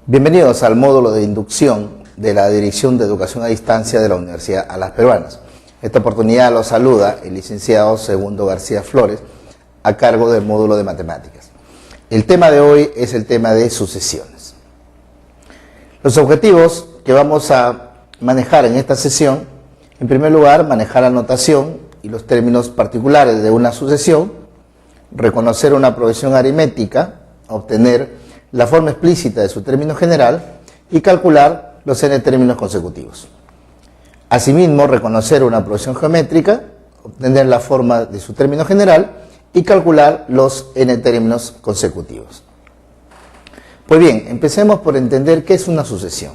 Bienvenidos al módulo de inducción de la Dirección de Educación a Distancia de la Universidad Alas Peruanas. Esta oportunidad los saluda el licenciado Segundo García Flores, a cargo del módulo de matemáticas. El tema de hoy es el tema de sucesiones. Los objetivos que vamos a manejar en esta sesión, en primer lugar, manejar la notación y los términos particulares de una sucesión, reconocer una progresión aritmética, obtener la forma explícita de su término general y calcular los n términos consecutivos. Asimismo, reconocer una progresión geométrica, obtener la forma de su término general y calcular los n términos consecutivos. Pues bien, empecemos por entender qué es una sucesión.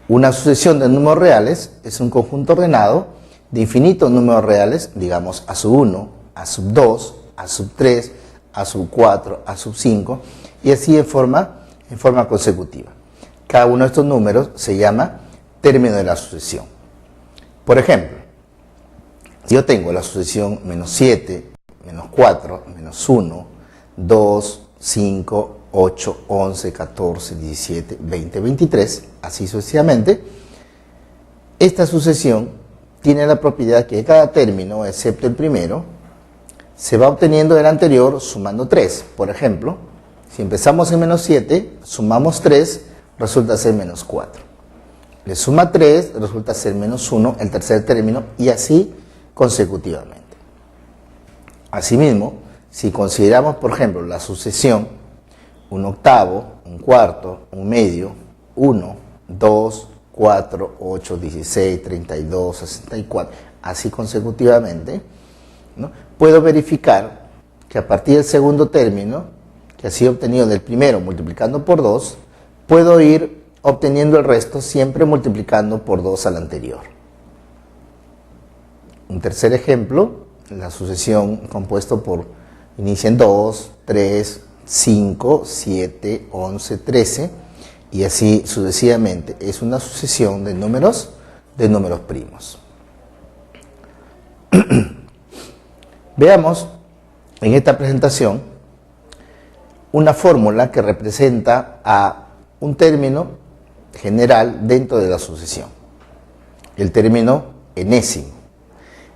Una sucesión de números reales es un conjunto ordenado de infinitos números reales, digamos a sub 1, a sub 2, a sub 3, a sub 4, a sub 5, y así en forma consecutiva. Cada uno de estos números se llama término de la sucesión. Por ejemplo, si yo tengo la sucesión menos 7, menos 4, menos 1, 2, 5, 8, 11, 14, 17, 20, 23, así sucesivamente, esta sucesión tiene la propiedad que cada término, excepto el primero, se va obteniendo del anterior sumando 3. Por ejemplo, si empezamos en menos 7, sumamos 3, resulta ser menos 4. Le suma 3, resulta ser menos 1 el tercer término, y así consecutivamente. Asimismo, si consideramos, por ejemplo, la sucesión 1 octavo, 1 cuarto, 1 medio, 1, 2, 4, 8, 16, 32, 64, así consecutivamente, ¿no? Puedo verificar que a partir del segundo término, que ha sido obtenido del primero multiplicando por 2, puedo ir obteniendo el resto siempre multiplicando por 2 al anterior. Un tercer ejemplo, la sucesión compuesta por inicia en 2, 3, 5, 7, 11, 13 y así sucesivamente. Es una sucesión de números primos. Veamos en esta presentación una fórmula que representa a un término general dentro de la sucesión, el término enésimo.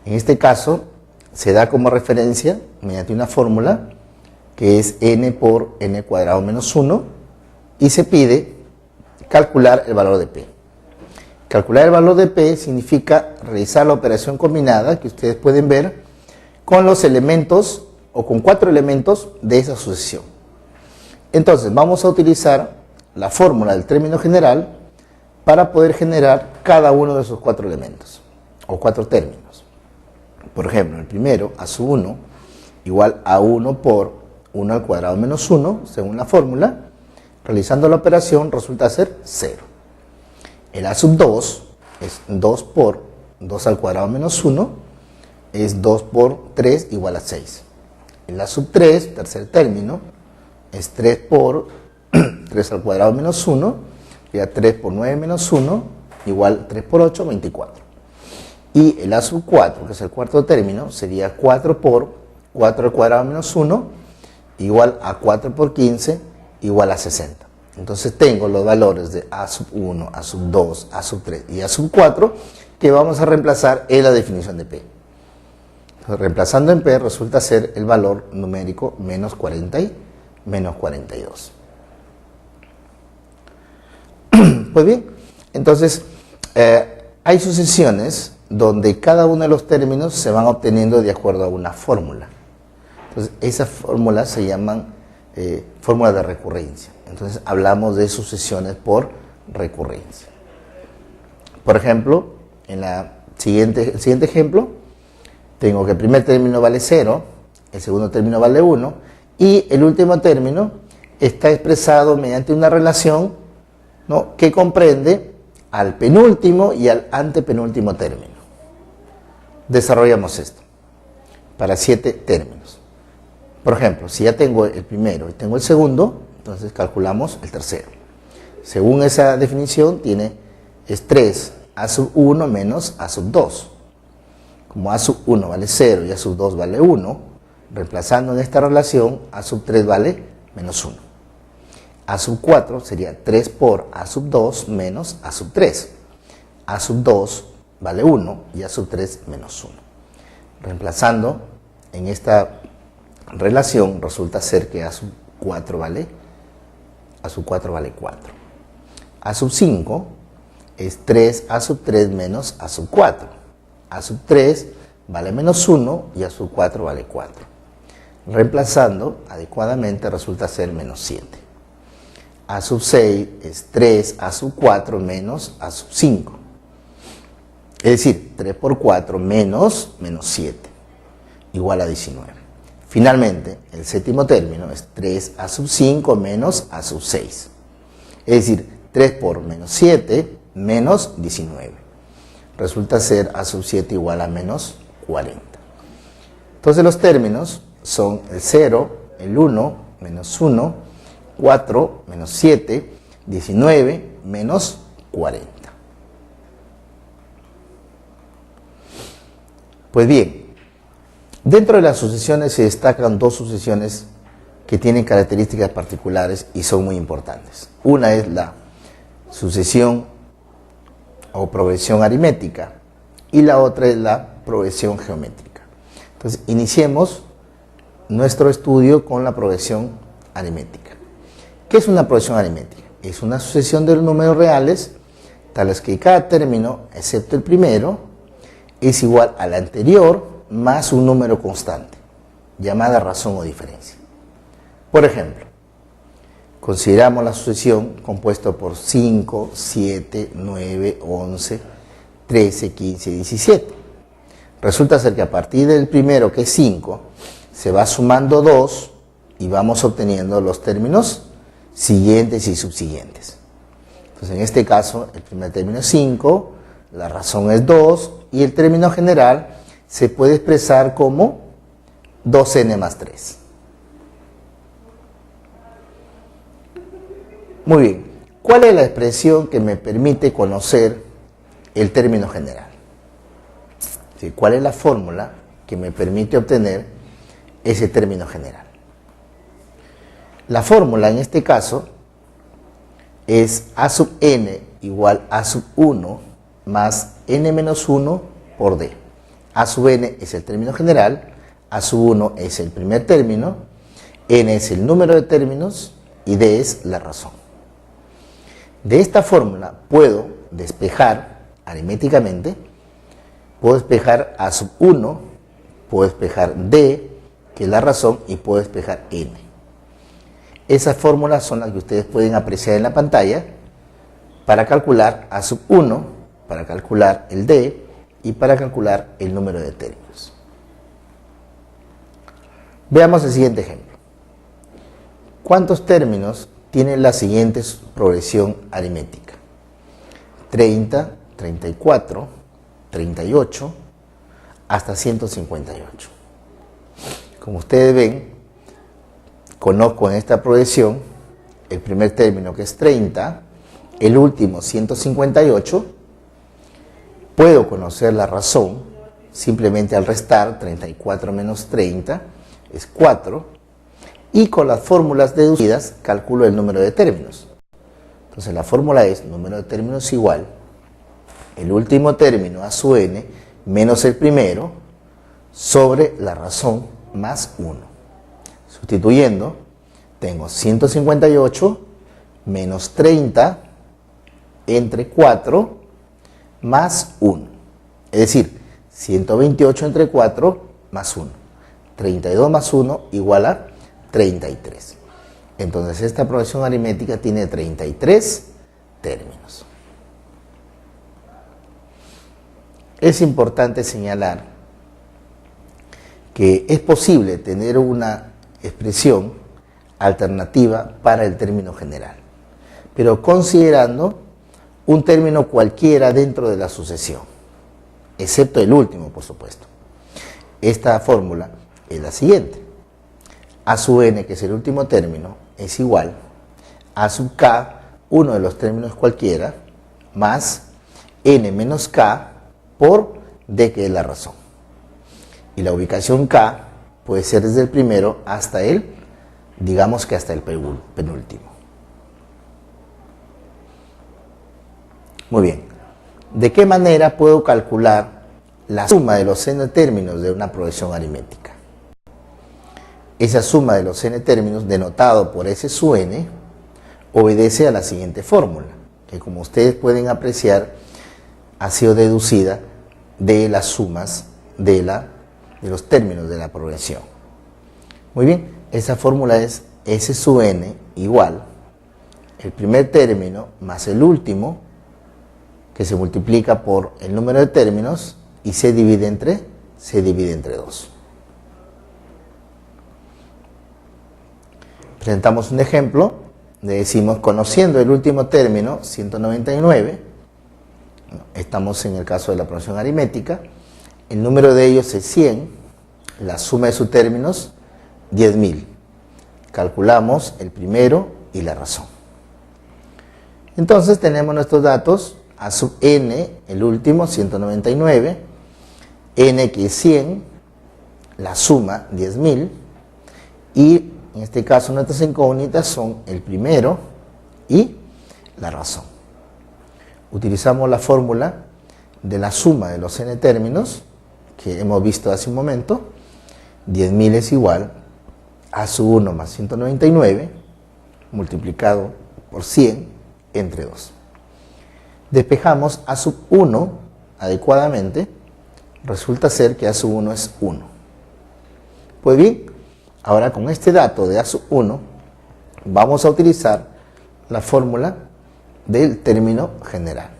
En este caso se da como referencia mediante una fórmula que es n por n cuadrado menos 1 y se pide calcular el valor de p. Calcular el valor de p significa realizar la operación combinada que ustedes pueden ver con los elementos o con 4 elementos de esa sucesión. Entonces vamos a utilizar la fórmula del término general para poder generar cada uno de esos 4 elementos o 4 términos. Por ejemplo, el primero, a sub 1, igual a 1 por 1 al cuadrado menos 1, según la fórmula. Realizando la operación resulta ser 0. El a sub 2 es 2 por 2 al cuadrado menos 1, es 2 por 3 igual a 6. El a sub 3, tercer término, es 3 por 3 al cuadrado menos 1, y a 3 por 9 menos 1, igual 3 por 8, 24. Y el a sub 4, que es el cuarto término, sería 4 por 4 al cuadrado menos 1, igual a 4 por 15, igual a 60. Entonces tengo los valores de a sub 1, a sub 2, a sub 3 y a sub 4 que vamos a reemplazar en la definición de P. Entonces, reemplazando en P resulta ser el valor numérico menos 40 y menos 42. Pues bien, entonces hay sucesiones donde cada uno de los términos se van obteniendo de acuerdo a una fórmula. Entonces esas fórmulas se llaman fórmulas de recurrencia. Entonces hablamos de sucesiones por recurrencia. Por ejemplo, en el siguiente ejemplo, tengo que el primer término vale 0, el segundo término vale 1 y el último término está expresado mediante una relación, ¿no?, que comprende al penúltimo y al antepenúltimo término. Desarrollamos esto para 7 términos. Por ejemplo, si ya tengo el primero y tengo el segundo, entonces calculamos el tercero. Según esa definición es 3 a sub 1 menos a sub 2. Como a sub 1 vale 0 y a sub 2 vale 1, reemplazando en esta relación, a sub 3 vale menos 1. A sub 4 sería 3 por A sub 2 menos A sub 3. A sub 2 vale 1 y A sub 3 menos 1. Reemplazando en esta relación resulta ser que A sub 4 vale 4. A sub 5 es 3 A sub 3 menos A sub 4. A sub 3 vale menos 1 y A sub 4 vale 4. Reemplazando adecuadamente resulta ser menos 7. A sub 6 es 3 A sub 4 menos A sub 5. Es decir, 3 por 4 menos 7 igual a 19. Finalmente, el séptimo término es 3 A sub 5 menos A sub 6. Es decir, 3 por menos 7 menos 19. Resulta ser A sub 7 igual a menos 40. Entonces los términos son el 0, el 1, menos 1, 4, menos 7, 19, menos 40. Pues bien, dentro de las sucesiones se destacan dos sucesiones que tienen características particulares y son muy importantes. Una es la sucesión o progresión aritmética y la otra es la progresión geométrica. Entonces, iniciemos nuestro estudio con la progresión aritmética. ¿Qué es una progresión aritmética? Es una sucesión de los números reales tales que cada término, excepto el primero, es igual al anterior más un número constante, llamada razón o diferencia. Por ejemplo, consideramos la sucesión compuesta por 5, 7, 9, 11, 13, 15 y 17. Resulta ser que a partir del primero, que es 5, se va sumando 2 y vamos obteniendo los términos siguientes y subsiguientes. Entonces, en este caso, el primer término es 5, la razón es 2 y el término general se puede expresar como 2n más 3. Muy bien, ¿cuál es la expresión que me permite conocer el término general? ¿Sí? ¿Cuál es la fórmula que me permite obtener ese término general? La fórmula en este caso es A sub n igual a sub 1 más n menos 1 por d. A sub n es el término general, A sub 1 es el primer término, n es el número de términos y d es la razón. De esta fórmula puedo despejar aritméticamente, puedo despejar A sub 1, puedo despejar d, que es la razón, y puedo despejar n. Esas fórmulas son las que ustedes pueden apreciar en la pantalla para calcular A sub 1, para calcular el d y para calcular el número de términos. Veamos el siguiente ejemplo. ¿Cuántos términos tiene la siguiente progresión aritmética? 30, 34, 38, hasta 158. Como ustedes ven, conozco en esta progresión el primer término, que es 30, el último 158, puedo conocer la razón simplemente al restar 34 menos 30 es 4, y con las fórmulas deducidas calculo el número de términos. Entonces la fórmula es número de términos igual el último término A sub n menos el primero sobre la razón más 1. Sustituyendo, tengo 158 menos 30 entre 4 más 1. Es decir, 128 entre 4 más 1. 32 más 1 igual a 33. Entonces esta progresión aritmética tiene 33 términos. Es importante señalar que es posible tener una expresión alternativa para el término general, pero considerando un término cualquiera dentro de la sucesión, excepto el último, por supuesto. Esta fórmula es la siguiente. A sub n, que es el último término, es igual a sub k, uno de los términos cualquiera, más n menos k por d, que es la razón. Y la ubicación k puede ser desde el primero hasta el, digamos que hasta el penúltimo. Muy bien. ¿De qué manera puedo calcular la suma de los n términos de una progresión aritmética? Esa suma de los n términos, denotado por S sub n, obedece a la siguiente fórmula, que como ustedes pueden apreciar, ha sido deducida de las sumas de los términos de la progresión. Muy bien, esa fórmula es S sub n igual el primer término más el último, que se multiplica por el número de términos y se divide entre 2. Presentamos un ejemplo, le decimos, conociendo el último término, 199, estamos en el caso de la progresión aritmética, el número de ellos es 100, la suma de sus términos, 10.000. Calculamos el primero y la razón. Entonces tenemos nuestros datos, a sub n, el último, 199, n que es 100, la suma, 10.000, y en este caso nuestras incógnitas son el primero y la razón. Utilizamos la fórmula de la suma de los n términos que hemos visto hace un momento. 10.000 es igual a sub 1 más 199 multiplicado por 100 entre 2. Despejamos a sub 1 adecuadamente, resulta ser que a sub 1 es 1. Pues bien, ahora con este dato de a sub 1 vamos a utilizar la fórmula del término general.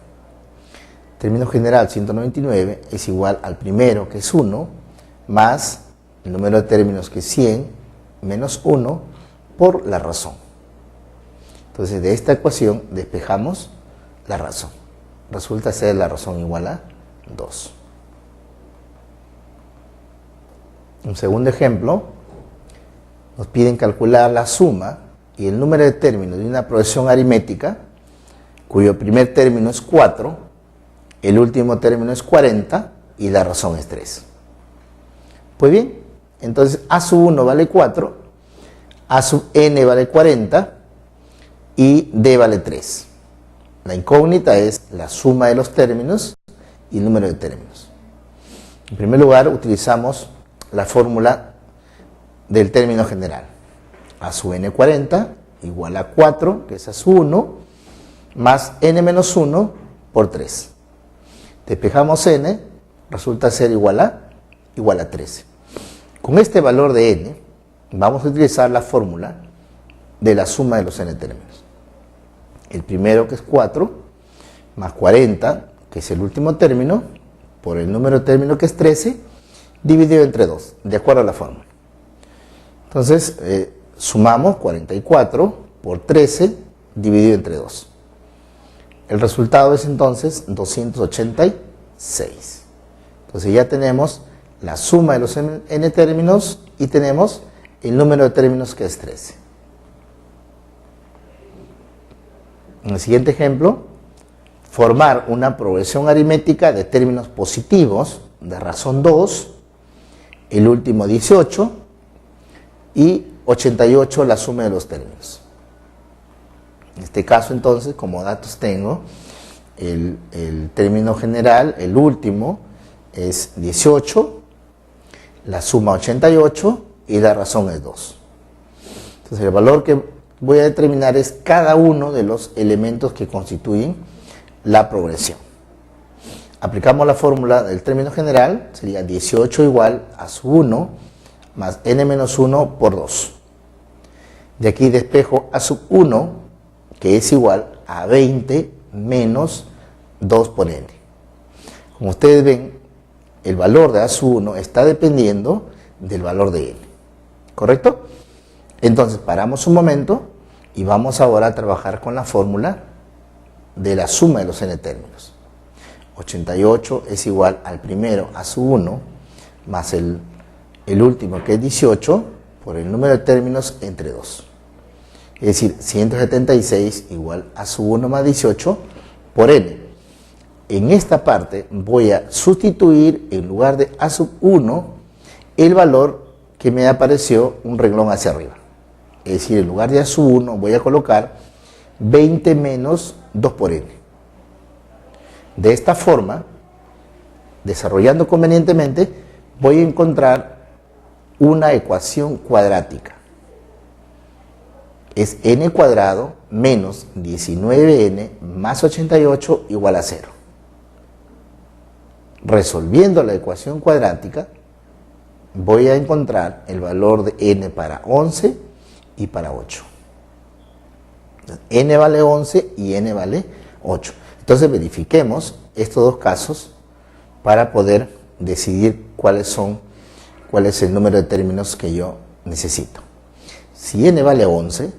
Término general 199 es igual al primero, que es 1, más el número de términos, que es 100, menos 1 por la razón. Entonces de esta ecuación despejamos la razón. Resulta ser la razón igual a 2. Un segundo ejemplo, nos piden calcular la suma y el número de términos de una progresión aritmética cuyo primer término es 4, el último término es 40 y la razón es 3. Pues bien, entonces a sub 1 vale 4, a sub n vale 40 y d vale 3. La incógnita es la suma de los términos y el número de términos. En primer lugar, utilizamos la fórmula del término general. A sub n 40 igual a 4, que es a sub 1, más n menos 1 por 3. Despejamos n, resulta ser igual a 13. Con este valor de n, vamos a utilizar la fórmula de la suma de los n términos. El primero, que es 4, más 40, que es el último término, por el número de término, que es 13, dividido entre 2, de acuerdo a la fórmula. Entonces, sumamos 44 por 13, dividido entre 2. El resultado es entonces 286. Entonces ya tenemos la suma de los n términos y tenemos el número de términos, que es 13. En el siguiente ejemplo, formar una progresión aritmética de términos positivos de razón 2, el último 18 y 88 la suma de los términos. En este caso entonces, como datos tengo el término general, el último es 18, la suma 88 y la razón es 2. Entonces el valor que voy a determinar es cada uno de los elementos que constituyen la progresión. Aplicamos la fórmula del término general, sería 18 igual a sub 1 más n menos 1 por 2. De aquí despejo a sub 1, que es igual a 20 menos 2 por n. Como ustedes ven, el valor de a sub 1 está dependiendo del valor de n. ¿Correcto? Entonces paramos un momento y vamos ahora a trabajar con la fórmula de la suma de los n términos. 88 es igual al primero a sub 1 más el último, que es 18, por el número de términos entre 2. Es decir, 176 igual a sub 1 más 18 por n. En esta parte voy a sustituir, en lugar de a sub 1, el valor que me apareció un renglón hacia arriba. Es decir, en lugar de a sub 1 voy a colocar 20 menos 2 por n. De esta forma, desarrollando convenientemente, voy a encontrar una ecuación cuadrática. Es n cuadrado menos 19n más 88 igual a 0. Resolviendo la ecuación cuadrática, voy a encontrar el valor de n para 11 y para 8. N vale 11 y n vale 8. Entonces verifiquemos estos dos casos para poder decidir cuál es el número de términos que yo necesito. Si n vale 11,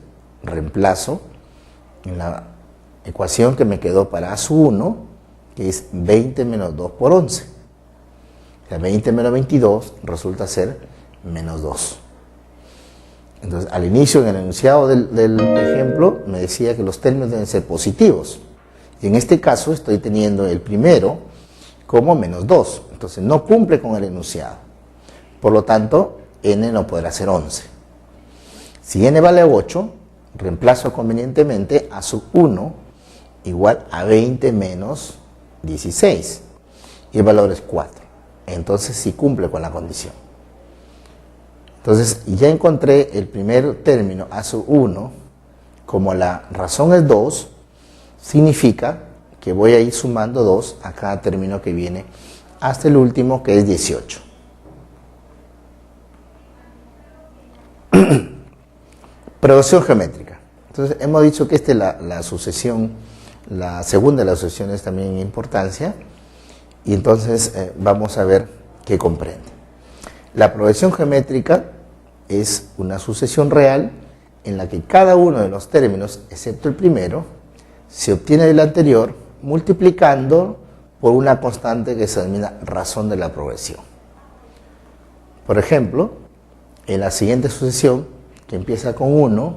reemplazo en la ecuación que me quedó para a sub 1, que es 20 menos 2 por 11. O sea, 20 menos 22 resulta ser menos 2. Entonces, al inicio, en el enunciado del ejemplo, me decía que los términos deben ser positivos. Y en este caso estoy teniendo el primero como menos 2. Entonces, no cumple con el enunciado. Por lo tanto, n no podrá ser 11. Si n vale 8, reemplazo convenientemente a sub 1 igual a 20 menos 16. Y el valor es 4. Entonces, sí cumple con la condición. Entonces, ya encontré el primer término a sub 1, como la razón es 2, significa que voy a ir sumando 2 a cada término que viene hasta el último, que es 18. Progresión geométrica. Entonces, hemos dicho que esta es la sucesión, la segunda de las sucesiones también en importancia, y entonces vamos a ver qué comprende. La progresión geométrica es una sucesión real en la que cada uno de los términos, excepto el primero, se obtiene del anterior multiplicando por una constante que se denomina razón de la progresión. Por ejemplo, en la siguiente sucesión, que empieza con 1,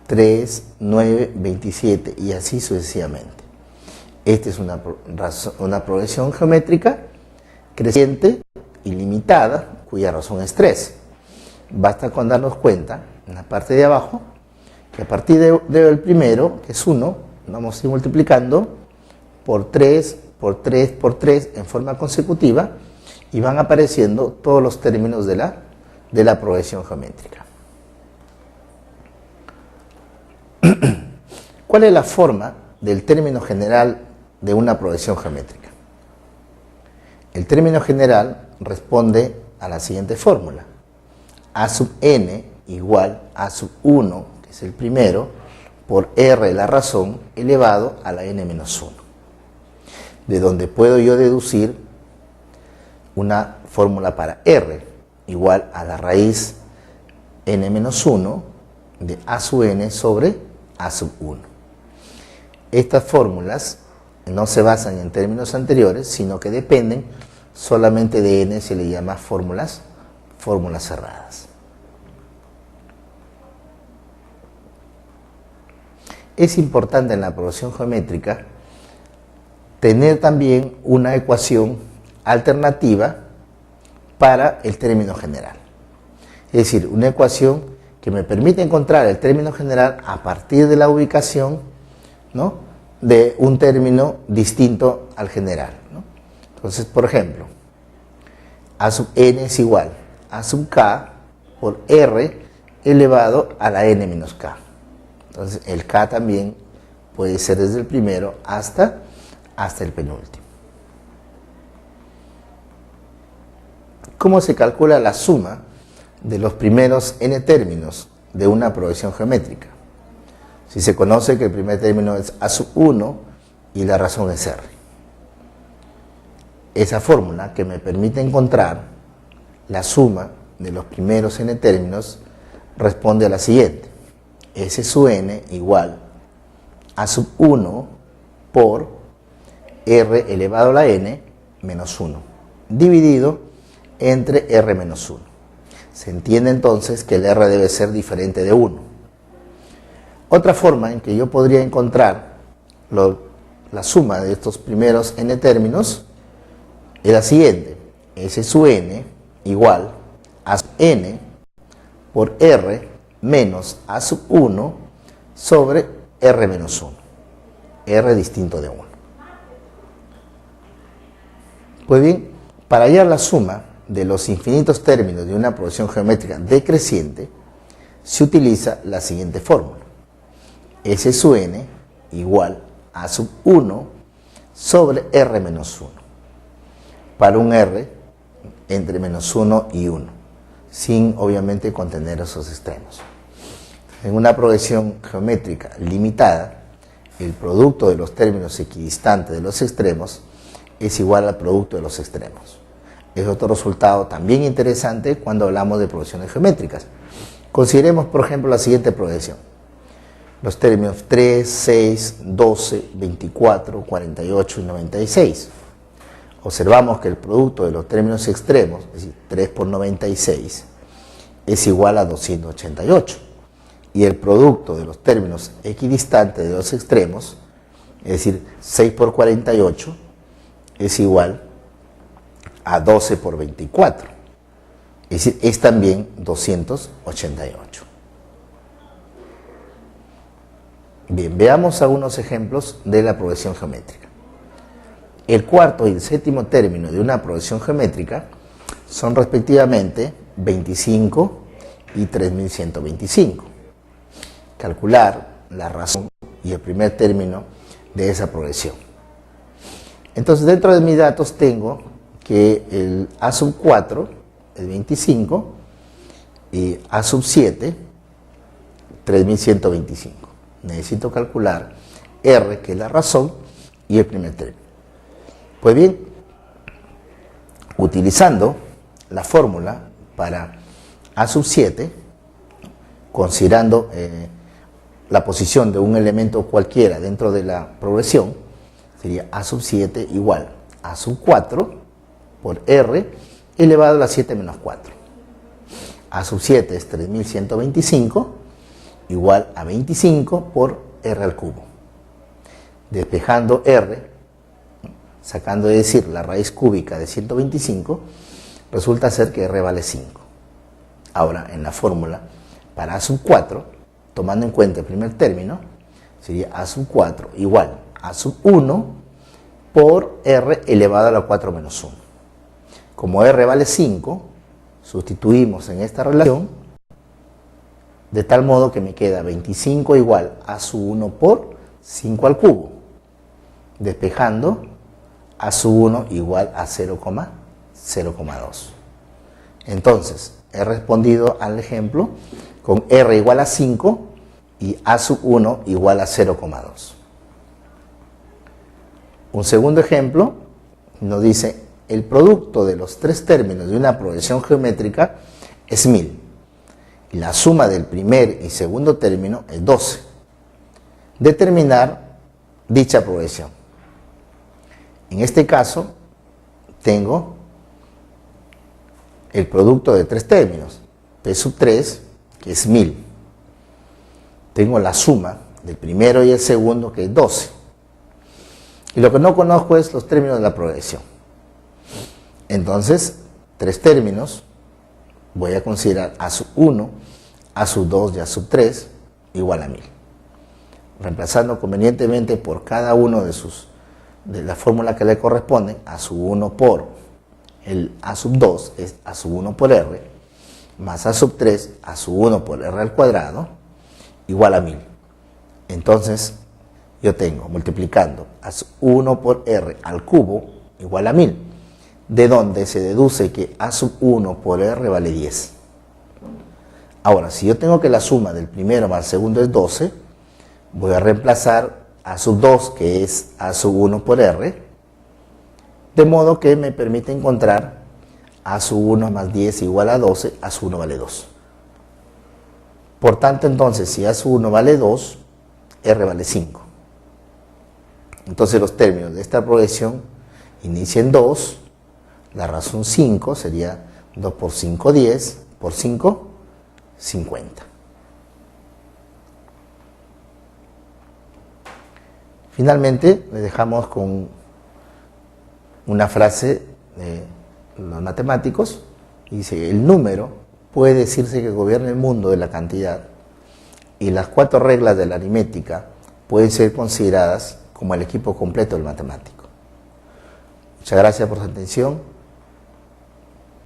3, 9, 27 y así sucesivamente. Esta es una progresión geométrica creciente, ilimitada, cuya razón es 3. Basta con darnos cuenta, en la parte de abajo, que a partir del primero, que es 1, vamos a ir multiplicando por 3, por 3, por 3 en forma consecutiva, y van apareciendo todos los términos de la progresión geométrica. ¿Cuál es la forma del término general de una progresión geométrica? El término general responde a la siguiente fórmula: a sub n igual a sub 1, que es el primero, por r la razón elevado a la n menos 1. De donde puedo yo deducir una fórmula para r igual a la raíz n menos 1 de a sub n sobre a sub 1. Estas fórmulas no se basan en términos anteriores, sino que dependen solamente de n, se le llama fórmulas cerradas. Es importante en la progresión geométrica tener también una ecuación alternativa para el término general. Es decir, una ecuación que me permite encontrar el término general a partir de la ubicación, ¿no?, de un término distinto al general, ¿no? Entonces, por ejemplo, a sub n es igual a sub k por r elevado a la n menos k. Entonces, el k también puede ser desde el primero hasta el penúltimo. ¿Cómo se calcula la suma de los primeros n términos de una progresión geométrica? Si se conoce que el primer término es a sub 1 y la razón es r. Esa fórmula que me permite encontrar la suma de los primeros n términos responde a la siguiente: s sub n igual a sub 1 por r elevado a la n menos 1, dividido entre r menos 1. Se entiende entonces que el r debe ser diferente de 1. Otra forma en que yo podría encontrar la suma de estos primeros n términos es la siguiente: s sub n igual a n por r menos a sub 1 sobre r menos 1, r distinto de 1. Pues bien, para hallar la suma de los infinitos términos de una progresión geométrica decreciente, se utiliza la siguiente fórmula. S sub n igual a sub 1 sobre r menos 1. Para un r entre menos 1 y 1, sin obviamente contener esos extremos. En una progresión geométrica limitada, el producto de los términos equidistantes de los extremos es igual al producto de los extremos. Es otro resultado también interesante cuando hablamos de progresiones geométricas. Consideremos, por ejemplo, la siguiente progresión. Los términos 3, 6, 12, 24, 48 y 96. Observamos que el producto de los términos extremos, es decir, 3 por 96, es igual a 288. Y el producto de los términos equidistantes de los extremos, es decir, 6 por 48, es igual a 12 por 24. Es decir, es también 288. Bien, veamos algunos ejemplos de la progresión geométrica. El cuarto y el séptimo término de una progresión geométrica son respectivamente 25 y 3125. Calcular la razón y el primer término de esa progresión. Entonces, dentro de mis datos tengo que el a sub 4 es 25 y a sub 7 3125. Necesito calcular r, que es la razón, y el primer término. Pues bien, utilizando la fórmula para a sub 7, considerando la posición de un elemento cualquiera dentro de la progresión, sería a sub 7 igual a sub 4 por r elevado a la 7 menos 4. A sub 7 es 3125 igual a 25 por r al cubo. Despejando r, sacando de decir la raíz cúbica de 125, resulta ser que r vale 5. Ahora, en la fórmula para a sub 4, tomando en cuenta el primer término, sería a sub 4 igual a sub 1 por r elevado a la 4 menos 1. Como r vale 5, sustituimos en esta relación, de tal modo que me queda 25 igual a sub 1 por 5 al cubo, despejando a sub 1 igual a 0,02. Entonces, he respondido al ejemplo con r igual a 5 y a sub 1 igual a 0,2. Un segundo ejemplo nos dice: el producto de los tres términos de una progresión geométrica es 1000. Y la suma del primer y segundo término es 12. Determinar dicha progresión. En este caso, tengo el producto de tres términos, p sub 3, que es 1000. Tengo la suma del primero y el segundo, que es 12. Y lo que no conozco es los términos de la progresión. Entonces, tres términos, voy a considerar a sub 1, a sub 2 y a sub 3 igual a 1000. Reemplazando convenientemente por cada uno de la fórmula que le corresponde, a sub 1 por el a sub 2 es a sub 1 por r, más a sub 3, a sub 1 por r al cuadrado, igual a 1000. Entonces, yo tengo, multiplicando a sub 1 por r al cubo, igual a 1000, de donde se deduce que a sub 1 por r vale 10. Ahora, si yo tengo que la suma del primero más el segundo es 12, voy a reemplazar a sub 2, que es a sub 1 por r, de modo que me permite encontrar a sub 1 más 10 igual a 12, a sub 1 vale 2. Por tanto, entonces, si a sub 1 vale 2, r vale 5. Entonces, los términos de esta progresión inician en 2, la razón 5 sería 2 por 5, 10, por 5, 50. Finalmente, le dejamos con una frase de los matemáticos. Dice: el número puede decirse que gobierna el mundo de la cantidad, y las 4 reglas de la aritmética pueden ser consideradas como el equipo completo del matemático. Muchas gracias por su atención.